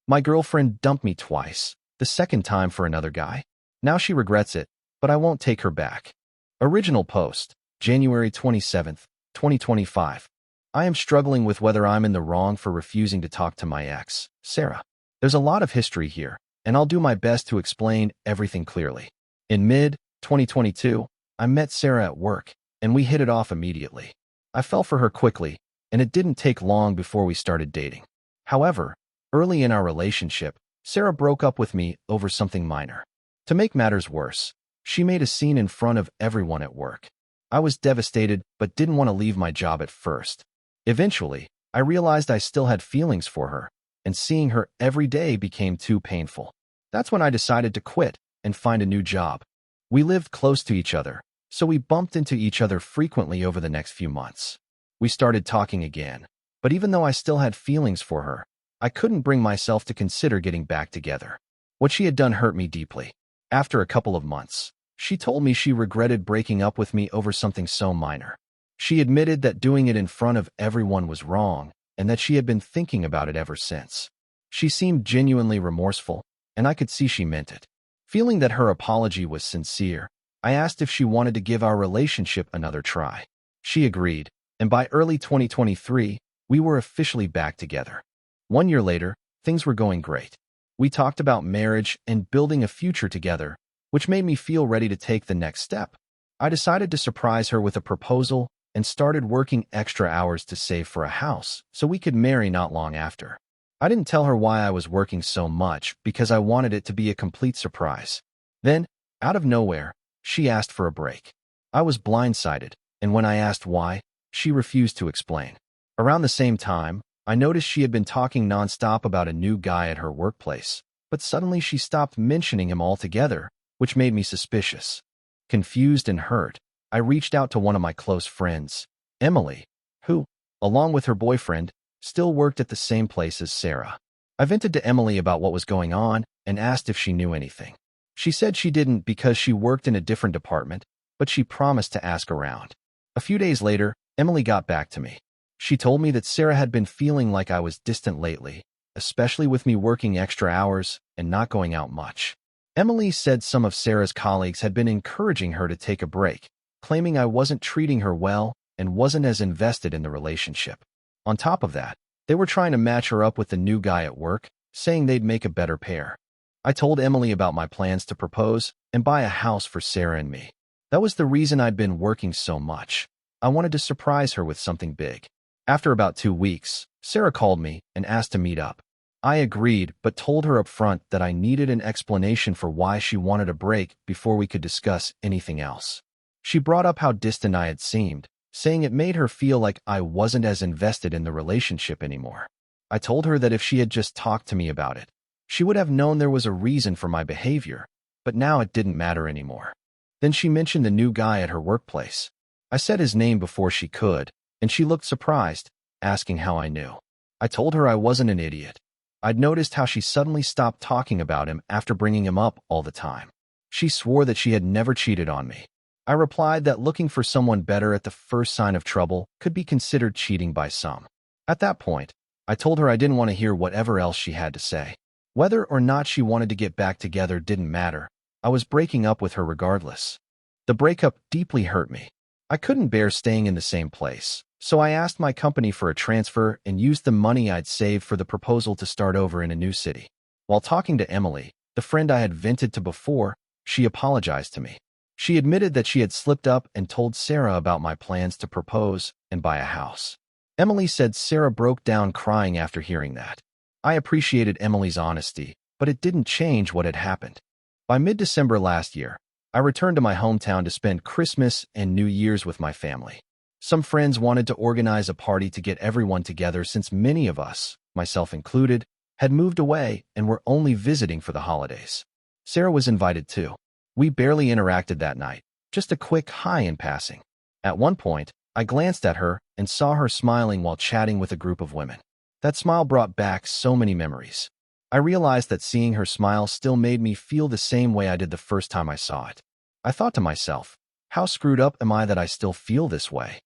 My girlfriend dumped me twice, the second time for another guy. Now she regrets it, but I won't take her back. Original post, January 27th, 2025. I am struggling with whether I'm in the wrong for refusing to talk to my ex, Sarah. There's a lot of history here, and I'll do my best to explain everything clearly. In mid-2022, I met Sarah at work, and we hit it off immediately. I fell for her quickly, and it didn't take long before we started dating. However, early in our relationship, Sarah broke up with me over something minor. To make matters worse, she made a scene in front of everyone at work. I was devastated but didn't want to leave my job at first. Eventually, I realized I still had feelings for her, and seeing her every day became too painful. That's when I decided to quit and find a new job. We lived close to each other, so we bumped into each other frequently over the next few months. We started talking again, but even though I still had feelings for her, I couldn't bring myself to consider getting back together. What she had done hurt me deeply. After a couple of months, she told me she regretted breaking up with me over something so minor. She admitted that doing it in front of everyone was wrong and that she had been thinking about it ever since. She seemed genuinely remorseful, and I could see she meant it. Feeling that her apology was sincere, I asked if she wanted to give our relationship another try. She agreed, and by early 2023, we were officially back together. 1 year later, things were going great. We talked about marriage and building a future together, which made me feel ready to take the next step. I decided to surprise her with a proposal and started working extra hours to save for a house so we could marry not long after. I didn't tell her why I was working so much because I wanted it to be a complete surprise. Then, out of nowhere, she asked for a break. I was blindsided, and when I asked why, she refused to explain. Around the same time, I noticed she had been talking nonstop about a new guy at her workplace, but suddenly she stopped mentioning him altogether, which made me suspicious. Confused and hurt, I reached out to one of my close friends, Emily, who, along with her boyfriend, still worked at the same place as Sarah. I vented to Emily about what was going on and asked if she knew anything. She said she didn't because she worked in a different department, but she promised to ask around. A few days later, Emily got back to me. She told me that Sarah had been feeling like I was distant lately, especially with me working extra hours and not going out much. Emily said some of Sarah's colleagues had been encouraging her to take a break, claiming I wasn't treating her well and wasn't as invested in the relationship. On top of that, they were trying to match her up with the new guy at work, saying they'd make a better pair. I told Emily about my plans to propose and buy a house for Sarah and me. That was the reason I'd been working so much. I wanted to surprise her with something big. After about 2 weeks, Sarah called me and asked to meet up. I agreed, but told her up front that I needed an explanation for why she wanted a break before we could discuss anything else. She brought up how distant I had seemed, saying it made her feel like I wasn't as invested in the relationship anymore. I told her that if she had just talked to me about it, she would have known there was a reason for my behavior, but now it didn't matter anymore. Then she mentioned the new guy at her workplace. I said his name before she could, and she looked surprised, asking how I knew. I told her I wasn't an idiot. I'd noticed how she suddenly stopped talking about him after bringing him up all the time. She swore that she had never cheated on me. I replied that looking for someone better at the first sign of trouble could be considered cheating by some. At that point, I told her I didn't want to hear whatever else she had to say. Whether or not she wanted to get back together didn't matter. I was breaking up with her regardless. The breakup deeply hurt me. I couldn't bear staying in the same place, so I asked my company for a transfer and used the money I'd saved for the proposal to start over in a new city. While talking to Emily, the friend I had vented to before, she apologized to me. She admitted that she had slipped up and told Sarah about my plans to propose and buy a house. Emily said Sarah broke down crying after hearing that. I appreciated Emily's honesty, but it didn't change what had happened. By mid-December last year, I returned to my hometown to spend Christmas and New Year's with my family. Some friends wanted to organize a party to get everyone together since many of us, myself included, had moved away and were only visiting for the holidays. Sarah was invited too. We barely interacted that night, just a quick hi in passing. At one point, I glanced at her and saw her smiling while chatting with a group of women. That smile brought back so many memories. I realized that seeing her smile still made me feel the same way I did the first time I saw it. I thought to myself, how screwed up am I that I still feel this way?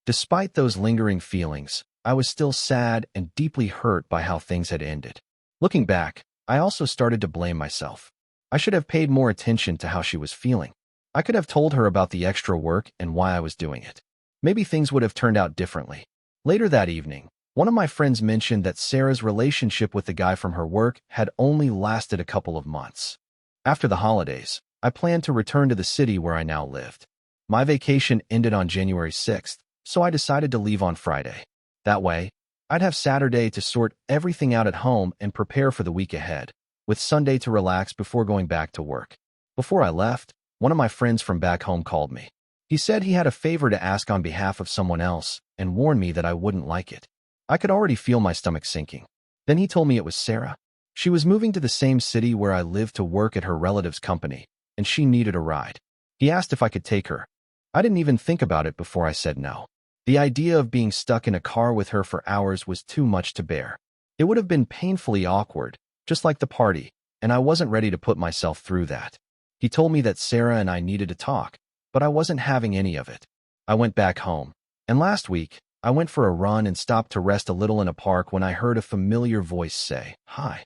Despite those lingering feelings, I was still sad and deeply hurt by how things had ended. Looking back, I also started to blame myself. I should have paid more attention to how she was feeling. I could have told her about the extra work and why I was doing it. Maybe things would have turned out differently. Later that evening, one of my friends mentioned that Sarah's relationship with the guy from her work had only lasted a couple of months. After the holidays, I planned to return to the city where I now lived. My vacation ended on January 6th, so I decided to leave on Friday. That way, I'd have Saturday to sort everything out at home and prepare for the week ahead, with Sunday to relax before going back to work. Before I left, one of my friends from back home called me. He said he had a favor to ask on behalf of someone else and warned me that I wouldn't like it. I could already feel my stomach sinking. Then he told me it was Sarah. She was moving to the same city where I lived to work at her relative's company, and she needed a ride. He asked if I could take her. I didn't even think about it before I said no. The idea of being stuck in a car with her for hours was too much to bear. It would have been painfully awkward, just like the party, and I wasn't ready to put myself through that. He told me that Sarah and I needed to talk, but I wasn't having any of it. I went back home, and last week, I went for a run and stopped to rest a little in a park when I heard a familiar voice say, "Hi."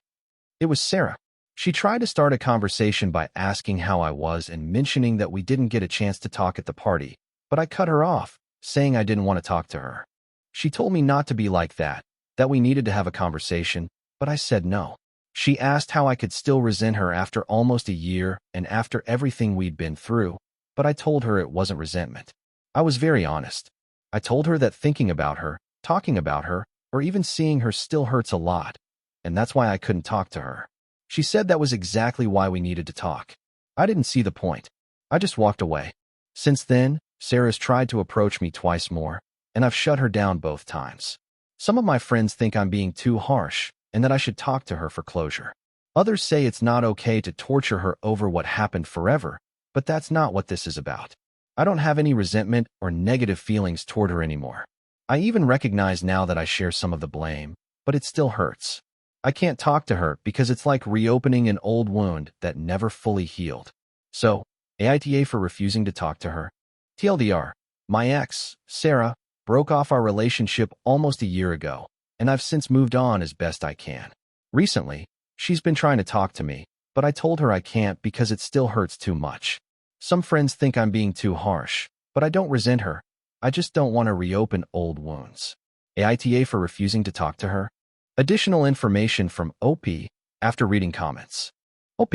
It was Sarah. She tried to start a conversation by asking how I was and mentioning that we didn't get a chance to talk at the party, but I cut her off, saying I didn't want to talk to her. She told me not to be like that we needed to have a conversation, but I said no. She asked how I could still resent her after almost a year and after everything we'd been through, but I told her it wasn't resentment. I was very honest. I told her that thinking about her, talking about her, or even seeing her still hurts a lot, and that's why I couldn't talk to her. She said that was exactly why we needed to talk. I didn't see the point. I just walked away. Since then, Sarah's tried to approach me twice more, and I've shut her down both times. Some of my friends think I'm being too harsh and that I should talk to her for closure. Others say it's not okay to torture her over what happened forever, but that's not what this is about. I don't have any resentment or negative feelings toward her anymore. I even recognize now that I share some of the blame, but it still hurts. I can't talk to her because it's like reopening an old wound that never fully healed. So, AITA for refusing to talk to her. TLDR, my ex, Sarah, broke off our relationship almost a year ago, and I've since moved on as best I can. Recently, she's been trying to talk to me, but I told her I can't because it still hurts too much. Some friends think I'm being too harsh, but I don't resent her. I just don't want to reopen old wounds. AITA for refusing to talk to her. Additional information from OP after reading comments. OP,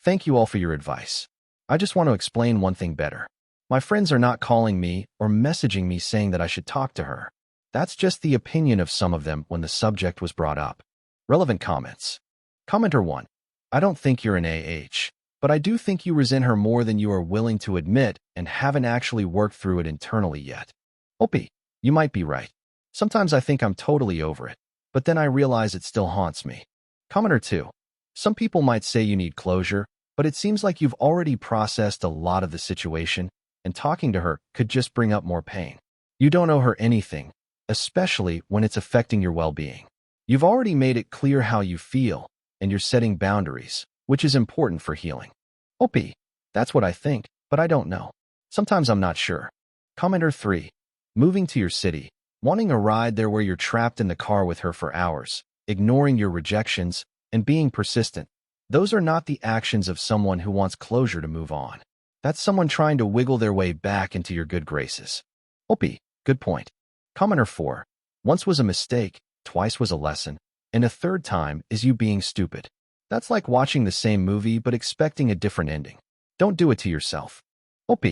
thank you all for your advice. I just want to explain one thing better. My friends are not calling me or messaging me saying that I should talk to her. That's just the opinion of some of them when the subject was brought up. Relevant comments. Commenter 1. I don't think you're an AH, but I do think you resent her more than you are willing to admit and haven't actually worked through it internally yet. OP, you might be right. Sometimes I think I'm totally over it, but then I realize it still haunts me. Commenter 2. Some people might say you need closure, but it seems like you've already processed a lot of the situation, and talking to her could just bring up more pain. You don't owe her anything, especially when it's affecting your well-being. You've already made it clear how you feel, and you're setting boundaries, which is important for healing. OP, that's what I think, but I don't know. Sometimes I'm not sure. Commenter 3. Moving to your city, wanting a ride there where you're trapped in the car with her for hours, ignoring your rejections, and being persistent. Those are not the actions of someone who wants closure to move on. That's someone trying to wiggle their way back into your good graces. OP, good point. Commenter 4. Once was a mistake, twice was a lesson, and a third time is you being stupid. That's like watching the same movie but expecting a different ending. Don't do it to yourself. OP,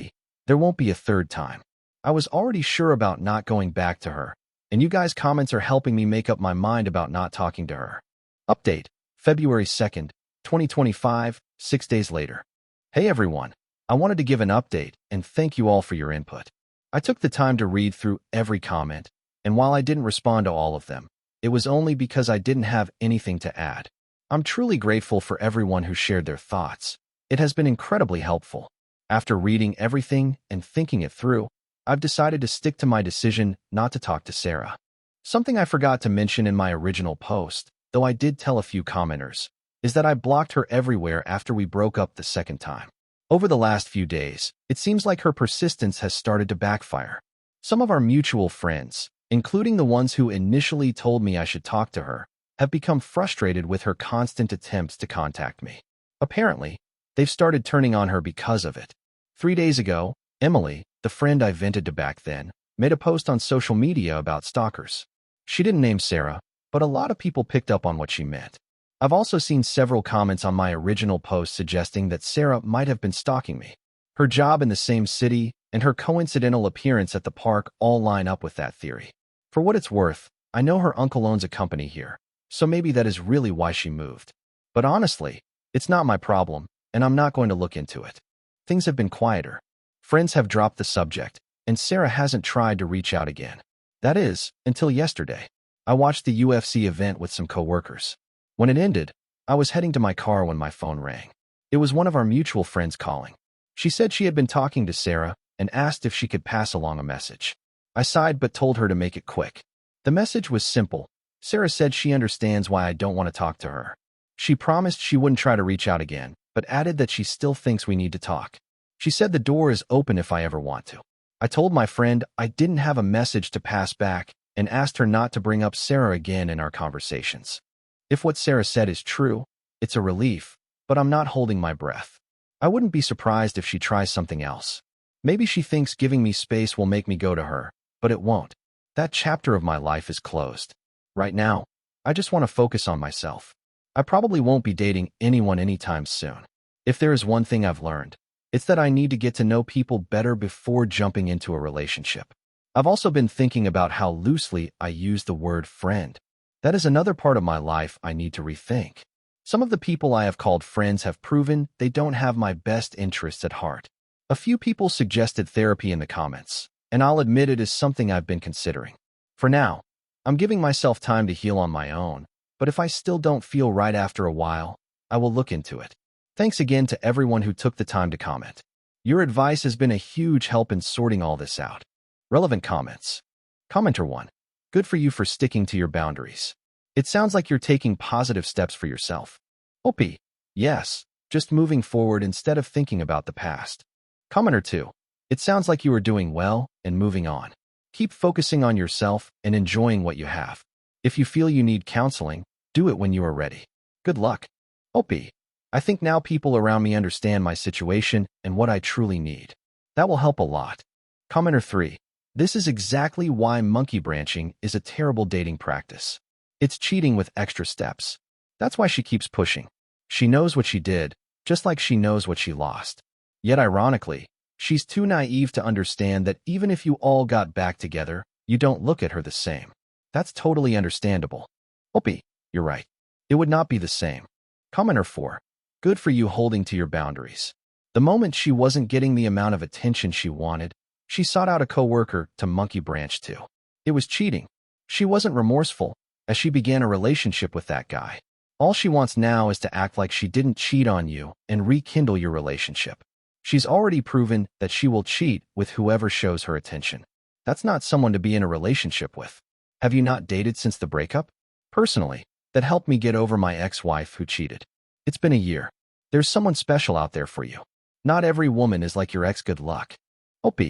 there won't be a third time. I was already sure about not going back to her, and you guys' comments are helping me make up my mind about not talking to her. Update, February 2nd, 2025, 6 days later. Hey everyone, I wanted to give an update and thank you all for your input. I took the time to read through every comment, and while I didn't respond to all of them, it was only because I didn't have anything to add. I'm truly grateful for everyone who shared their thoughts. It has been incredibly helpful. After reading everything and thinking it through, I've decided to stick to my decision not to talk to Sarah. Something I forgot to mention in my original post, though I did tell a few commenters, is that I blocked her everywhere after we broke up the second time. Over the last few days, it seems like her persistence has started to backfire. Some of our mutual friends, including the ones who initially told me I should talk to her, have become frustrated with her constant attempts to contact me. Apparently, they've started turning on her because of it. 3 days ago, Emily, the friend I vented to back then, made a post on social media about stalkers. She didn't name Sarah, but a lot of people picked up on what she meant. I've also seen several comments on my original post suggesting that Sarah might have been stalking me. Her job in the same city and her coincidental appearance at the park all line up with that theory. For what it's worth, I know her uncle owns a company here, so maybe that is really why she moved. But honestly, it's not my problem, and I'm not going to look into it. Things have been quieter. Friends have dropped the subject, and Sarah hasn't tried to reach out again. That is, until yesterday. I watched the UFC event with some coworkers. When it ended, I was heading to my car when my phone rang. It was one of our mutual friends calling. She said she had been talking to Sarah and asked if she could pass along a message. I sighed but told her to make it quick. The message was simple. Sarah said she understands why I don't want to talk to her. She promised she wouldn't try to reach out again, but added that she still thinks we need to talk. She said the door is open if I ever want to. I told my friend I didn't have a message to pass back and asked her not to bring up Sarah again in our conversations. If what Sarah said is true, it's a relief, but I'm not holding my breath. I wouldn't be surprised if she tries something else. Maybe she thinks giving me space will make me go to her, but it won't. That chapter of my life is closed. Right now, I just want to focus on myself. I probably won't be dating anyone anytime soon. If there is one thing I've learned, it's that I need to get to know people better before jumping into a relationship. I've also been thinking about how loosely I use the word friend. That is another part of my life I need to rethink. Some of the people I have called friends have proven they don't have my best interests at heart. A few people suggested therapy in the comments, and I'll admit it is something I've been considering. For now, I'm giving myself time to heal on my own, but if I still don't feel right after a while, I will look into it. Thanks again to everyone who took the time to comment. Your advice has been a huge help in sorting all this out. Relevant comments. Commenter 1. Good for you for sticking to your boundaries. It sounds like you're taking positive steps for yourself. OP. Yes, just moving forward instead of thinking about the past. Commenter 2. It sounds like you are doing well and moving on. Keep focusing on yourself and enjoying what you have. If you feel you need counseling, do it when you are ready. Good luck. OP. I think now people around me understand my situation and what I truly need. That will help a lot. Commenter 3. This is exactly why monkey branching is a terrible dating practice. It's cheating with extra steps. That's why she keeps pushing. She knows what she did, just like she knows what she lost. Yet ironically, she's too naive to understand that even if you all got back together, you don't look at her the same. That's totally understandable. Opie, you're right. It would not be the same. Commenter 4. Good for you holding to your boundaries. The moment she wasn't getting the amount of attention she wanted, she sought out a coworker to monkey branch to. It was cheating. She wasn't remorseful, as she began a relationship with that guy. All she wants now is to act like she didn't cheat on you and rekindle your relationship. She's already proven that she will cheat with whoever shows her attention. That's not someone to be in a relationship with. Have you not dated since the breakup? Personally, that helped me get over my ex-wife who cheated. It's been a year. There's someone special out there for you. Not every woman is like your ex. Good luck. OP.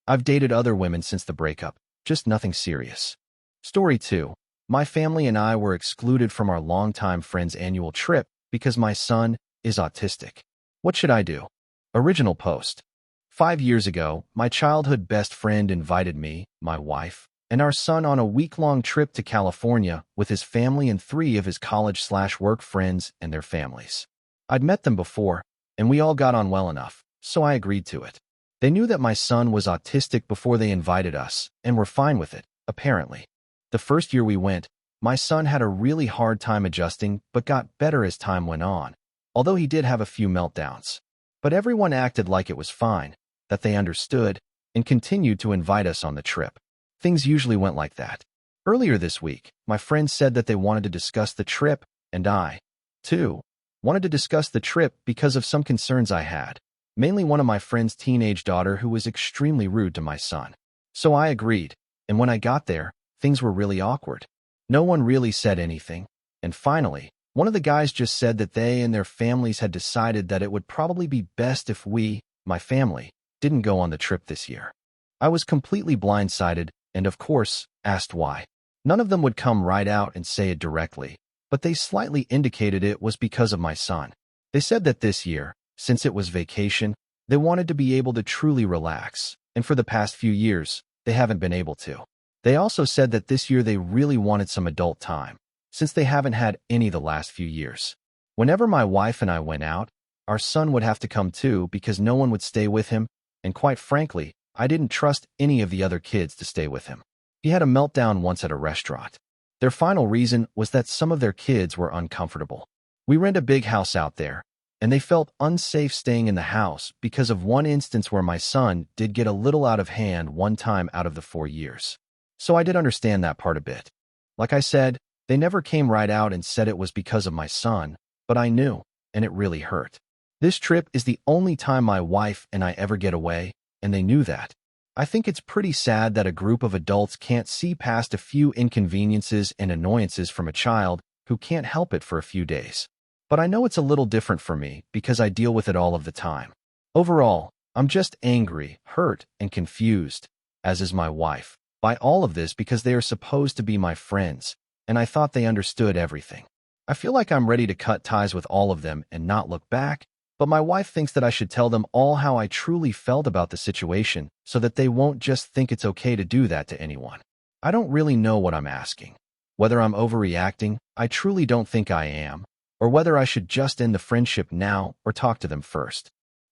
I've dated other women since the breakup, just nothing serious. Story 2. My family and I were excluded from our longtime friend's annual trip because my son is autistic. What should I do? Original post. 5 years ago, my childhood best friend invited me, my wife, and our son on a week-long trip to California with his family and 3 of his college/work friends and their families. I'd met them before, and we all got on well enough, so I agreed to it. They knew that my son was autistic before they invited us, and were fine with it, apparently. The first year we went, my son had a really hard time adjusting but got better as time went on, although he did have a few meltdowns. But everyone acted like it was fine, that they understood, and continued to invite us on the trip. Things usually went like that. Earlier this week, my friends said that they wanted to discuss the trip, and I, too, wanted to discuss the trip because of some concerns I had, mainly one of my friend's teenage daughter who was extremely rude to my son. So I agreed, and when I got there, things were really awkward. No one really said anything, and finally, one of the guys just said that they and their families had decided that it would probably be best if we, my family, didn't go on the trip this year. I was completely blindsided and, of course, asked why. None of them would come right out and say it directly, but they slightly indicated it was because of my son. They said that this year, since it was vacation, they wanted to be able to truly relax, and for the past few years, they haven't been able to. They also said that this year they really wanted some adult time, since they haven't had any the last few years. Whenever my wife and I went out, our son would have to come too because no one would stay with him, and quite frankly, I didn't trust any of the other kids to stay with him. He had a meltdown once at a restaurant. Their final reason was that some of their kids were uncomfortable. We rent a big house out there, and they felt unsafe staying in the house because of one instance where my son did get a little out of hand one time out of the 4 years. So I did understand that part a bit. Like I said, they never came right out and said it was because of my son, but I knew, and it really hurt. This trip is the only time my wife and I ever get away, and they knew that. I think it's pretty sad that a group of adults can't see past a few inconveniences and annoyances from a child who can't help it for a few days. But I know it's a little different for me because I deal with it all of the time. Overall, I'm just angry, hurt, and confused, as is my wife, by all of this because they are supposed to be my friends, and I thought they understood everything. I feel like I'm ready to cut ties with all of them and not look back, but my wife thinks that I should tell them all how I truly felt about the situation so that they won't just think it's okay to do that to anyone. I don't really know what I'm asking. Whether I'm overreacting, I truly don't think I am, or whether I should just end the friendship now or talk to them first.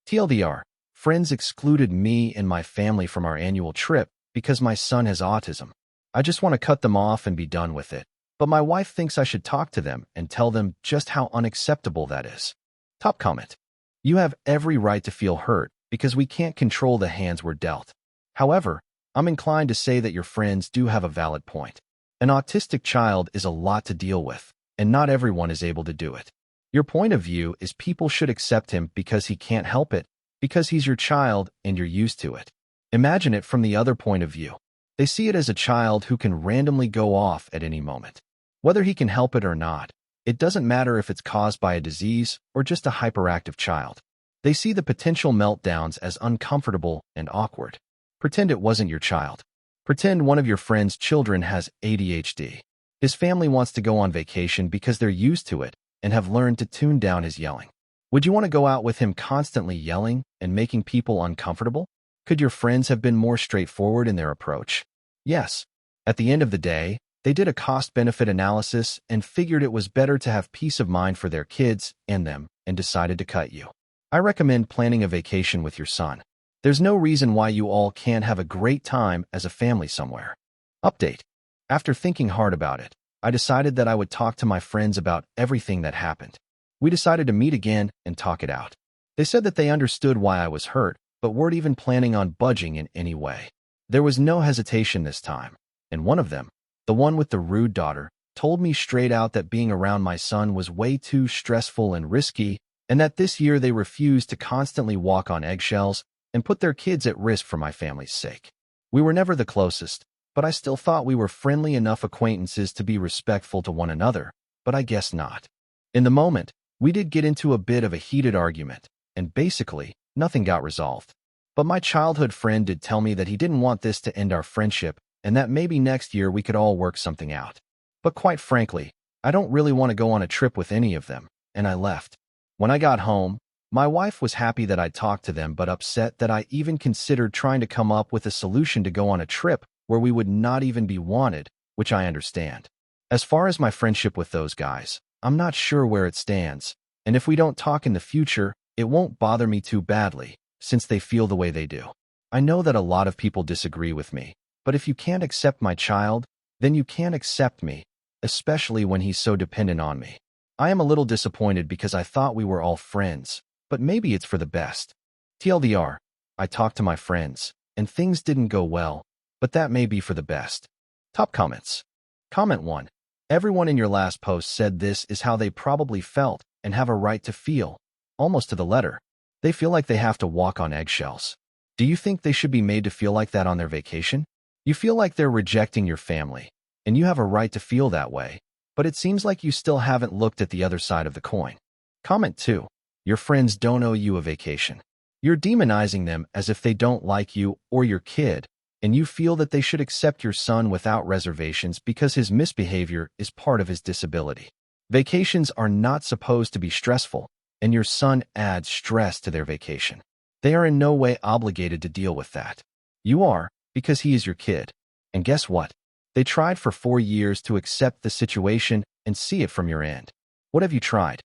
TLDR, friends excluded me and my family from our annual trip because my son has autism. I just want to cut them off and be done with it, but my wife thinks I should talk to them and tell them just how unacceptable that is. Top comment. You have every right to feel hurt because we can't control the hands we're dealt. However, I'm inclined to say that your friends do have a valid point. An autistic child is a lot to deal with, and not everyone is able to do it. Your point of view is people should accept him because he can't help it, because he's your child and you're used to it. Imagine it from the other point of view. They see it as a child who can randomly go off at any moment. Whether he can help it or not, it doesn't matter if it's caused by a disease or just a hyperactive child. They see the potential meltdowns as uncomfortable and awkward. Pretend it wasn't your child. Pretend one of your friend's children has ADHD. His family wants to go on vacation because they're used to it and have learned to tune down his yelling. Would you want to go out with him constantly yelling and making people uncomfortable? Could your friends have been more straightforward in their approach? Yes. At the end of the day, they did a cost-benefit analysis and figured it was better to have peace of mind for their kids and them and decided to cut you. I recommend planning a vacation with your son. There's no reason why you all can't have a great time as a family somewhere. Update. After thinking hard about it, I decided that I would talk to my friends about everything that happened. We decided to meet again and talk it out. They said that they understood why I was hurt, but weren't even planning on budging in any way. There was no hesitation this time, and one of them, the one with the rude daughter, told me straight out that being around my son was way too stressful and risky, and that this year they refused to constantly walk on eggshells and put their kids at risk for my family's sake. We were never the closest, but I still thought we were friendly enough acquaintances to be respectful to one another, but I guess not. In the moment, we did get into a bit of a heated argument, and basically, nothing got resolved. But my childhood friend did tell me that he didn't want this to end our friendship and that maybe next year we could all work something out. But quite frankly, I don't really want to go on a trip with any of them, and I left. When I got home, my wife was happy that I'd talked to them but upset that I even considered trying to come up with a solution to go on a trip where we would not even be wanted, which I understand. As far as my friendship with those guys, I'm not sure where it stands, and if we don't talk in the future, it won't bother me too badly, since they feel the way they do. I know that a lot of people disagree with me, but if you can't accept my child, then you can't accept me, especially when he's so dependent on me. I am a little disappointed because I thought we were all friends, but maybe it's for the best. TLDR, I talked to my friends, and things didn't go well, but that may be for the best. Top comments. Comment 1. Everyone in your last post said this is how they probably felt and have a right to feel, almost to the letter. They feel like they have to walk on eggshells. Do you think they should be made to feel like that on their vacation? You feel like they're rejecting your family, and you have a right to feel that way, but it seems like you still haven't looked at the other side of the coin. Comment 2. Your friends don't owe you a vacation. You're demonizing them as if they don't like you or your kid, and you feel that they should accept your son without reservations because his misbehavior is part of his disability. Vacations are not supposed to be stressful, and your son adds stress to their vacation. They are in no way obligated to deal with that. You are, because he is your kid. And guess what? They tried for 4 years to accept the situation and see it from your end. What have you tried?